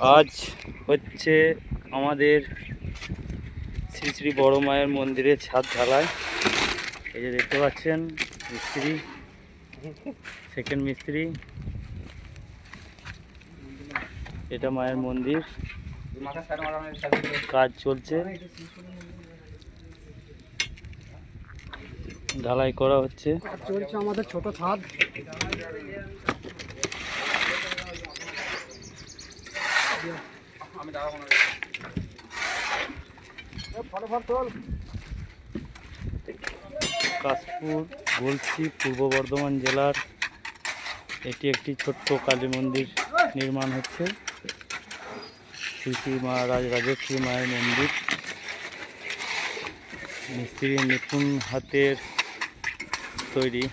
আজ হচ্ছে আমাদের শ্রী শ্রী বড় মায়ের মন্দিরের ছাদ ঢালাই। এই যে দেখতে পাচ্ছেন মিস্ত্রি, সেকেন্ড মিস্ত্রি। এটা মায়ের মন্দির, কাজ চলছে, ঢালাই করা হচ্ছে। চলছে আমাদের ছোট ছাদ। কাশপুর গলসি পূর্ব বর্ধমান জেলার এটি একটি ছোট্ট কালী মন্দির নির্মাণ হচ্ছে। শ্রী শ্রী মা রাজরাজেশ্বরী মায়ের মন্দির। মিস্ত্রির নিপুণ হাতের তৈরি